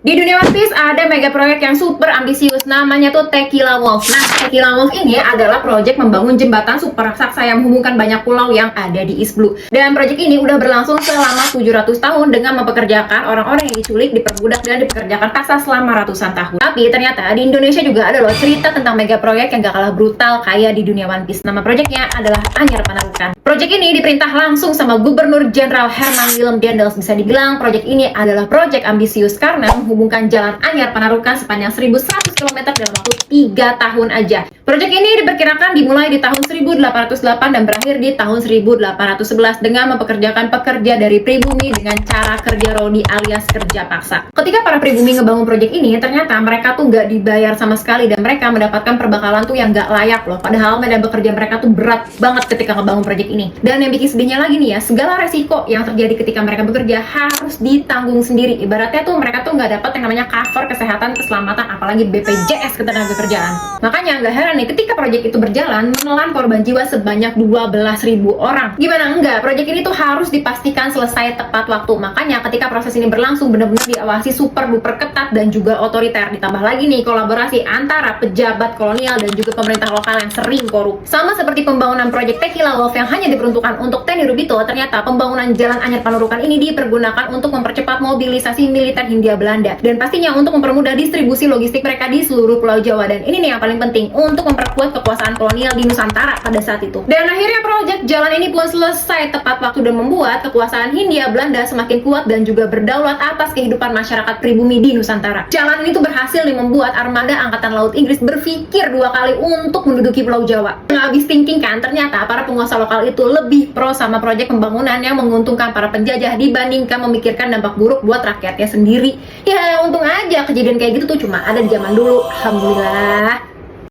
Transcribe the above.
Di dunia One Piece ada mega proyek yang super ambisius, namanya tuh Tequila Wolf. Nah, Tequila Wolf ini adalah proyek membangun jembatan super raksasa yang menghubungkan banyak pulau yang ada di East Blue. Dan proyek ini udah berlangsung selama 700 tahun dengan mempekerjakan orang-orang yang diculik, diperbudak, dan dipekerjakan paksa selama ratusan tahun. Tapi ternyata di Indonesia juga ada loh cerita tentang mega proyek yang gak kalah brutal kayak di dunia One Piece. Nama proyeknya adalah Anyar Panarukan. Proyek ini diperintah langsung sama Gubernur Jenderal Herman Willem Dendels. Bisa dibilang proyek ini adalah proyek ambisius karena menghubungkan Jalan Anyar Panarukan sepanjang 1.100 km dalam waktu 3 tahun aja. Proyek ini diperkirakan dimulai di tahun 1808 dan berakhir di tahun 1811 dengan mempekerjakan pekerja dari pribumi dengan cara kerja rodi alias kerja paksa. Ketika para pribumi ngebangun proyek ini, ternyata mereka tuh nggak dibayar sama sekali dan mereka mendapatkan perbekalan tuh yang nggak layak loh. Padahal medan bekerja mereka tuh berat banget ketika ngebangun proyek ini. Dan yang bikin sedihnya lagi nih ya, segala resiko yang terjadi ketika mereka bekerja harus ditanggung sendiri. Ibaratnya tuh mereka tuh nggak dapat yang namanya cover kesehatan, keselamatan, apalagi BPJS ketenagakerjaan. Makanya nggak heran nih ketika proyek itu berjalan menelan korban jiwa sebanyak 12.000 orang. Gimana enggak? Proyek ini tuh harus dipastikan selesai tepat waktu. Makanya ketika proses ini berlangsung benar-benar diawasi super duper ketat dan juga otoriter. Ditambah lagi nih kolaborasi antara pejabat kolonial dan juga pemerintah lokal yang sering korup. Sama seperti pembangunan proyek Tequila Wolf yang hanya diperuntukkan untuk Tenryubito, ternyata pembangunan Jalan Anyar Panarukan ini dipergunakan untuk mempercepat mobilisasi militer Hindia Belanda dan pastinya untuk mempermudah distribusi logistik mereka di seluruh Pulau Jawa. Dan ini nih yang paling penting untuk memperkuat kekuasaan kolonial di Nusantara pada saat itu. Dan akhirnya proyek jalan ini pun selesai tepat waktu dan membuat kekuasaan Hindia Belanda semakin kuat dan juga berdaulat atas kehidupan masyarakat pribumi di Nusantara. Jalan ini tuh berhasil nih membuat armada Angkatan Laut Inggris berpikir 2 kali untuk menduduki Pulau Jawa. Nggak habis thinking kan, ternyata para penguasa lokal itu lebih pro sama proyek pembangunan yang menguntungkan para penjajah dibandingkan memikirkan dampak buruk buat rakyatnya sendiri. Ya untung aja kejadian kayak gitu tuh cuma ada di zaman dulu. Alhamdulillah.